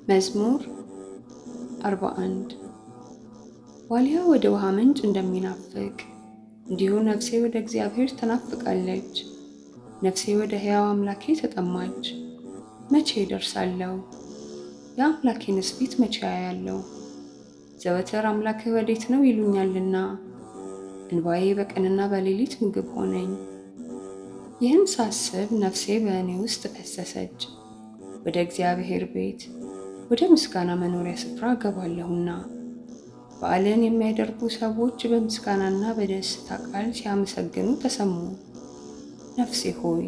መዝሙር 41 ዋልያ ወደ ውሃ ምንጭ እንደሚናፍቅ እንዲሁ ነፍሴ ወደ እግዚአብሔር ትናፍቃለች። ነፍሴ ወደ ሕያው አምላኬ ተጠማች። መቼ እደርሳለሁ? የአምላኬንስ ፊት መቼ አያለሁ? ዘወትር አምላክህ ወዴት ነው ይሉኛልና፣ እንባዬ በቀንና በሌሊት ምግብ ሆነኝ። ይህን ሳስብ ነፍሴ በእኔ ውስጥ ፈሰሰች። ወደ እግዚአብሔር ቤት ወደ ምስጋና መኖሪያ ስፍራ እገባለሁና። በዓልን የሚያደርጉ ሰዎች በምስጋናና በደስታ ቃል ሲያመሰግኑ ተሰሙ። ነፍሴ ሆይ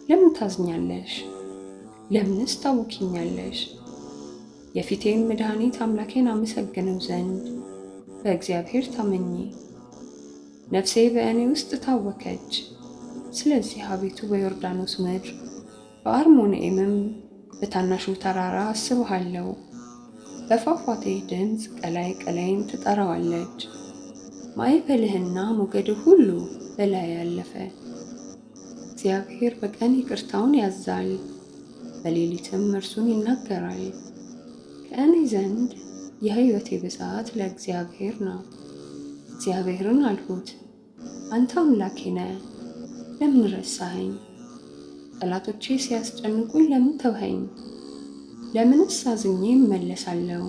ለምን ታዝኛለሽ? ለምንስ ታውኪኛለሽ? የፊቴን መድኃኒት አምላኬን አመሰግነው ዘንድ በእግዚአብሔር ታመኚ። ነፍሴ በእኔ ውስጥ ታወከች። ስለዚህ አቤቱ በዮርዳኖስ ምድር በአርሞንዔምም በታናሹ ተራራ አስብሃለሁ። በፏፏቴ ድምፅ ቀላይ ቀላይን ትጠራዋለች። ማዕበልህና ሞገድህ ሁሉ በላይ ያለፈ። እግዚአብሔር በቀን ይቅርታውን ያዛል፣ በሌሊትም እርሱን ይናገራል። ከእኔ ዘንድ የሕይወቴ ብዛት ለእግዚአብሔር ነው። እግዚአብሔርን አልሁት፣ አንተ አምላኬ ነህ፣ ለምን ረሳኸኝ? ጠላቶቼ ሲያስጨንቁኝ ለምን ተውኸኝ? ለምንስ አዝኜ እመለሳለሁ?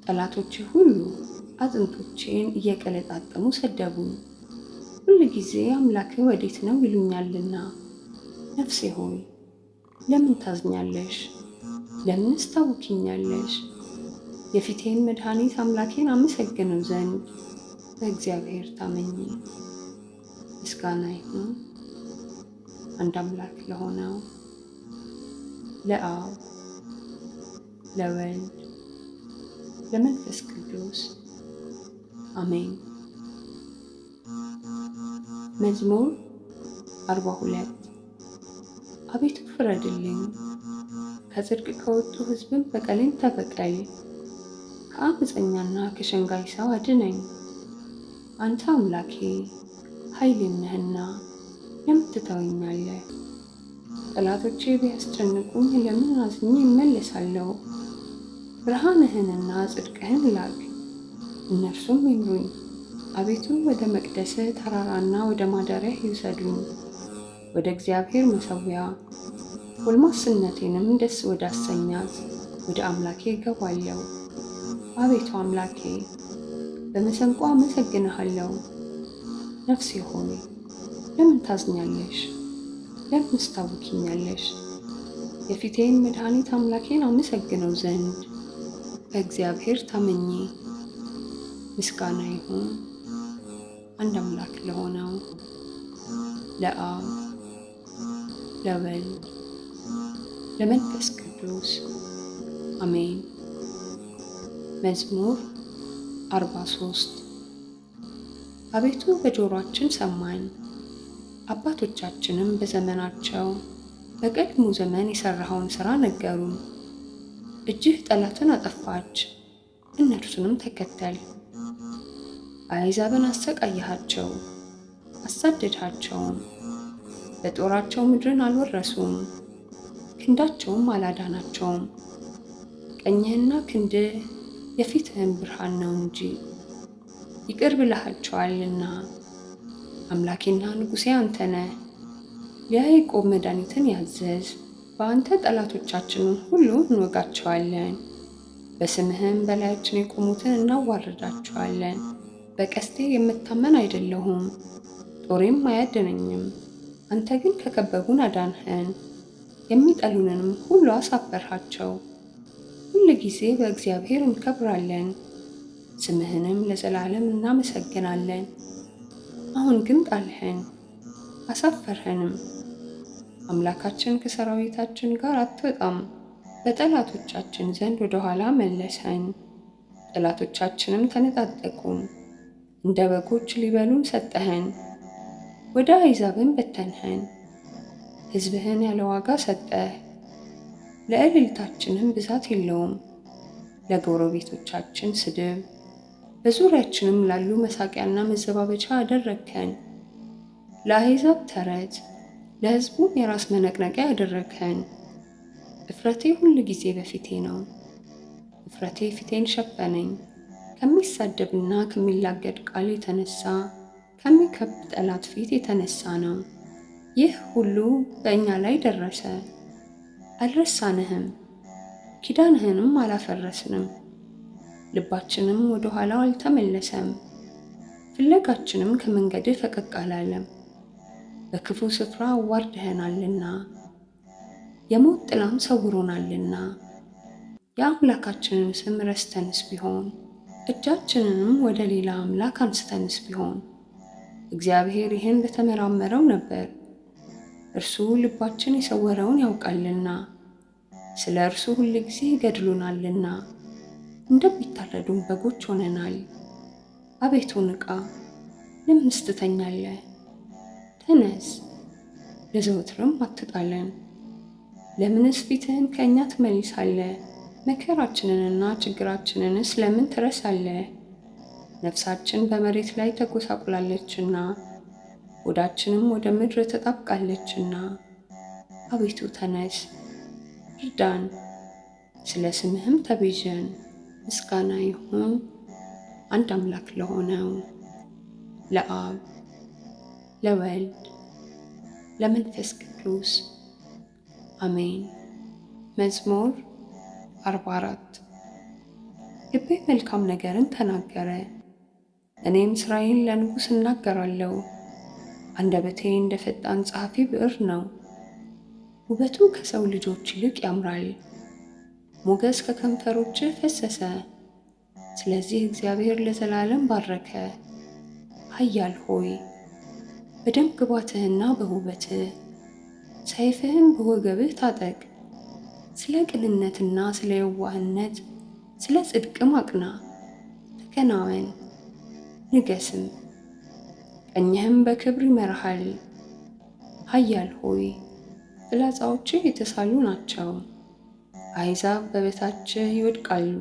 ጠላቶቼ ሁሉ አጥንቶቼን እየቀለጣጠሙ ሰደቡኝ። ሁል ጊዜ አምላክህ ወዴት ነው ይሉኛልና። ነፍሴ ሆይ ለምን ታዝኛለሽ? ለምንስ ታውኪኛለሽ? የፊቴን መድኃኒት አምላኬን አመሰግነው ዘንድ በእግዚአብሔር ታመኚ። ምስጋና ይሁን አንድ አምላክ ለሆነው ለአብ ለወልድ ለመንፈስ ቅዱስ አሜን። መዝሙር 42 አቤቱ ፍረድልኝ፣ ከጽድቅ ከወጡ ሕዝብም በቀሌን ተበቀል። ከአመፀኛና ከሸንጋይ ሰው አድነኝ። አንተ አምላኬ ኃይሌም ነህና ለምን ትተወኛለህ? ጠላቶቼ ቢያስጨንቁኝ ለምን አዝኜ እመለሳለሁ? ብርሃንህንና ጽድቅህን ላክ፣ እነርሱም ይምሩኝ። አቤቱ ወደ መቅደስህ ተራራና ወደ ማደሪያህ ይውሰዱኝ። ወደ እግዚአብሔር መሠዊያ ጎልማስነቴንም ደስ ወዳሰኛት ወደ አምላኬ እገባለሁ። አቤቱ አምላኬ በመሰንቆ አመሰግንሃለሁ። ነፍሴ ሆይ ለምን ታዝኛለሽ? ለምንስ ታውኪኛለሽ? የፊቴን መድኃኒት አምላኬን አመሰግነው ዘንድ በእግዚአብሔር ታመኚ። ምስጋና ይሁን አንድ አምላክ ለሆነው ለአብ ለወልድ ለመንፈስ ቅዱስ አሜን። መዝሙር 43 አቤቱ በጆሮአችን ሰማን፣ አባቶቻችንም በዘመናቸው በቀድሞ ዘመን የሠራኸውን ሥራ ነገሩን። እጅህ ጠላትን አጠፋች፣ እነርሱንም ተከተል። አሕዛብን አሰቃየሃቸው፣ አሳደድሃቸውም። በጦራቸው ምድርን አልወረሱም፣ ክንዳቸውም አላዳናቸውም። ቀኝህና ክንድህ የፊትህን ብርሃን ነው እንጂ ይቅር ብለሃቸዋልና። አምላኬና ንጉሴ አንተ ነህ። ለያዕቆብ መድኃኒትን ያዘዝ፣ በአንተ ጠላቶቻችንን ሁሉ እንወጋቸዋለን። በስምህም በላያችን የቆሙትን እናዋርዳቸዋለን። በቀስቴ የምታመን አይደለሁም፣ ጦሬም አያድነኝም። አንተ ግን ከከበቡን አዳንኸን፣ የሚጠሉንንም ሁሉ አሳፈርሃቸው። ሁል ጊዜ በእግዚአብሔር እንከብራለን፣ ስምህንም ለዘላለም እናመሰግናለን። አሁን ግን ጣልኸን አሳፈርኸንም። አምላካችን ከሰራዊታችን ጋር አትወጣም፣ በጠላቶቻችን ዘንድ ወደ ኋላ መለሰን። ጠላቶቻችንም ተነጣጠቁን፣ እንደ በጎች ሊበሉን ሰጠኸን። ወደ አሕዛብም በተንኸን፣ ሕዝብህን ያለ ዋጋ ሰጠህ። ለእልልታችንም ብዛት የለውም። ለጎረቤቶቻችን ስድብ፣ በዙሪያችንም ላሉ መሳቂያና መዘባበቻ አደረግከን። ለአሕዛብ ተረት፣ ለሕዝቡም የራስ መነቅነቂያ አደረግኸን። እፍረቴ ሁል ጊዜ በፊቴ ነው። እፍረቴ ፊቴን ሸፈነኝ። ከሚሳደብና ከሚላገድ ቃል የተነሳ ከሚከብ ጠላት ፊት የተነሳ ነው። ይህ ሁሉ በእኛ ላይ ደረሰ። አልረሳንህም፣ ኪዳንህንም አላፈረስንም። ልባችንም ወደ ኋላው አልተመለሰም። ፍለጋችንም ከመንገድህ ፈቀቅ አላለም። በክፉ ስፍራ አዋርደኸናልና የሞት ጥላም ሰውሮናልና። የአምላካችንን ስም ረስተንስ ቢሆን እጃችንንም ወደ ሌላ አምላክ አንስተንስ ቢሆን እግዚአብሔር ይህን በተመራመረው ነበር። እርሱ ልባችን የሰወረውን ያውቃልና፣ ስለ እርሱ ሁል ጊዜ ይገድሉናልና። እንደሚታረዱም በጎች ሆነናል። አቤቱ ንቃ፣ ለምንስ ትተኛለህ? ተነስ፣ ለዘወትርም አትጣለን። ለምንስ ፊትህን ከእኛ ትመልሳለህ? መከራችንንና ችግራችንንስ ለምን ትረሳለህ? ነፍሳችን በመሬት ላይ ተጎሳቁላለችና ሆዳችንም ወደ ምድር ተጣብቃለችና። አቤቱ ተነስ፣ እርዳን፣ ስለ ስምህም ተቤዠን። ምስጋና ይሁን አንድ አምላክ ለሆነው ለአብ ለወልድ ለመንፈስ ቅዱስ አሜን። መዝሙር 44 ልቤ መልካም ነገርን ተናገረ፣ እኔም ሥራዬን ለንጉሥ እናገራለሁ። አንደበቴ እንደ ፈጣን ጸሐፊ ብዕር ነው። ውበቱ ከሰው ልጆች ይልቅ ያምራል፣ ሞገስ ከከንፈሮችህ ፈሰሰ። ስለዚህ እግዚአብሔር ለዘላለም ባረከ። ኃያል ሆይ በደም ግባትህና በውበትህ ሰይፍህን በወገብህ ታጠቅ። ስለ ቅንነትና ስለ የዋህነት ስለ ጽድቅም አቅና። ተከናወን ንገስም፣ ቀኝህም በክብር ይመራሃል። ኃያል ሆይ ፍላጻዎችህ የተሳሉ ናቸው፣ አሕዛብ በበታችህ ይወድቃሉ፣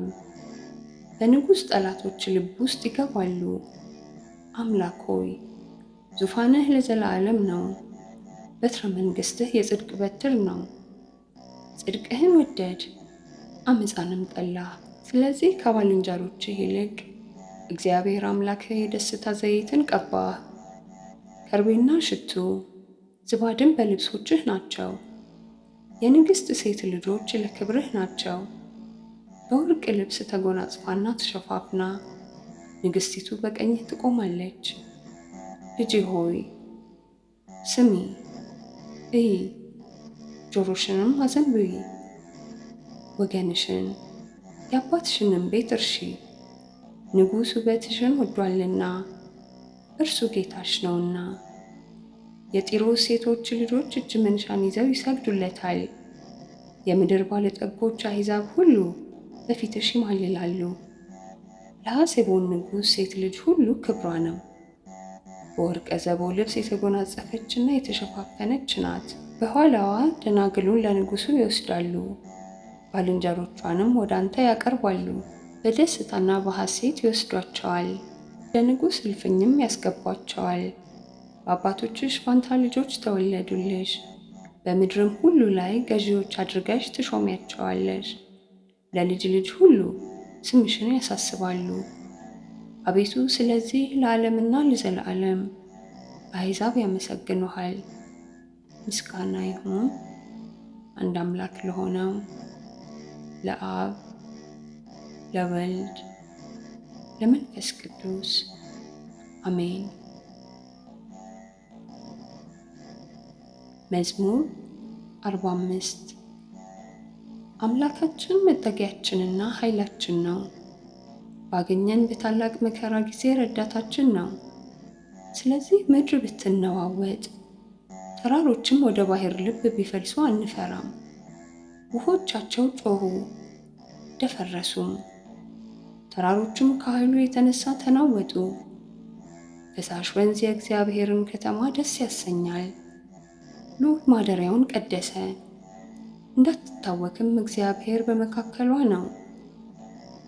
በንጉሥ ጠላቶች ልብ ውስጥ ይገባሉ። አምላክ ሆይ ዙፋንህ ለዘላለም ነው፣ በትረ መንግሥትህ የጽድቅ በትር ነው። ጽድቅህን ወደድ ዓመፃንም ጠላህ። ስለዚህ ከባልንጀሮችህ ይልቅ እግዚአብሔር አምላክህ የደስታ ዘይትን ቀባህ። ከርቤና ሽቱ ዝባድን በልብሶችህ ናቸው። የንግሥት ሴት ልጆች ለክብርህ ናቸው። በወርቅ ልብስ ተጎናጽፋና ተሸፋፍና ንግሥቲቱ በቀኝህ ትቆማለች። ልጄ ሆይ ስሚ፣ እይ፣ ጆሮሽንም አዘንብዪ። ወገንሽን የአባትሽንም ቤት እርሺ። ንጉሥ ውበትሽን ወዷልና እርሱ ጌታሽ ነውና። የጢሮስ ሴቶች ልጆች እጅ መንሻን ይዘው ይሰግዱለታል። የምድር ባለጠጎች አሕዛብ ሁሉ በፊትሽ ይማልላሉ። ለሐሴቦን ንጉሥ ሴት ልጅ ሁሉ ክብሯ ነው። በወርቀ ዘቦ ልብስ የተጎናጸፈችና የተሸፋፈነች ናት። በኋላዋ ደናግሉን ለንጉሡ ይወስዳሉ፣ ባልንጀሮቿንም ወደ አንተ ያቀርባሉ። በደስታና በሐሴት ይወስዷቸዋል፣ ለንጉሥ እልፍኝም ያስገቧቸዋል። በአባቶችሽ ፋንታ ልጆች ተወለዱልሽ፣ በምድርም ሁሉ ላይ ገዢዎች አድርገሽ ትሾሚያቸዋለሽ። ለልጅ ልጅ ሁሉ ስምሽን ያሳስባሉ። አቤቱ ስለዚህ ለዓለምና ለዘላለም አሕዛብ ያመሰግኑሃል። ምስጋና ይሁን አንድ አምላክ ለሆነው ለአብ ለወልድ ለመንፈስ ቅዱስ አሜን። መዝሙር 45 አምላካችን መጠጊያችንና ኃይላችን ነው፣ ባገኘን በታላቅ መከራ ጊዜ ረዳታችን ነው። ስለዚህ ምድር ብትነዋወጥ ተራሮችም ወደ ባሕር ልብ ቢፈልሱ አንፈራም። ውኆቻቸው ጮኹ ደፈረሱም፣ ተራሮችም ከኃይሉ የተነሳ ተናወጡ። ፈሳሽ ወንዝ የእግዚአብሔርን ከተማ ደስ ያሰኛል። ልዑል ማደሪያውን ቀደሰ፣ እንዳትታወክም እግዚአብሔር በመካከሏ ነው።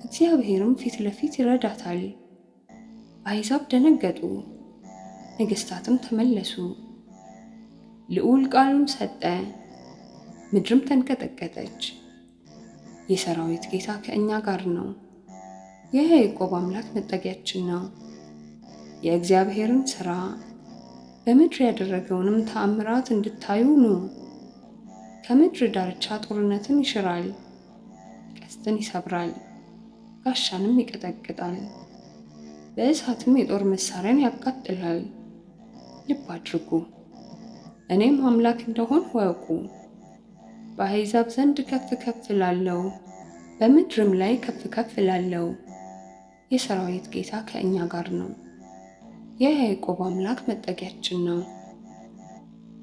እግዚአብሔርም ፊት ለፊት ይረዳታል። አሕዛብ ደነገጡ፣ ነገሥታትም ተመለሱ። ልዑል ቃሉን ሰጠ፣ ምድርም ተንቀጠቀጠች። የሰራዊት ጌታ ከእኛ ጋር ነው፣ የያዕቆብ አምላክ መጠጊያችን ነው። የእግዚአብሔርን ሥራ በምድር ያደረገውንም ተአምራት እንድታዩ ኑ። ከምድር ዳርቻ ጦርነትን ይሽራል፣ ቀስትን ይሰብራል፣ ጋሻንም ይቀጠቅጣል፣ በእሳትም የጦር መሣሪያን ያቃጥላል። ልብ አድርጉ፣ እኔም አምላክ እንደሆንሁ እወቁ። በአሕዛብ ዘንድ ከፍ ከፍ እላለሁ፣ በምድርም ላይ ከፍ ከፍ እላለሁ። የሰራዊት ጌታ ከእኛ ጋር ነው፣ የያዕቆብ አምላክ መጠጊያችን ነው።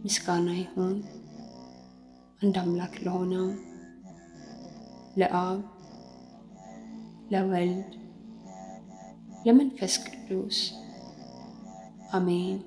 ምስጋና ይሁን አንድ አምላክ ለሆነው ለአብ ለወልድ ለመንፈስ ቅዱስ አሜን።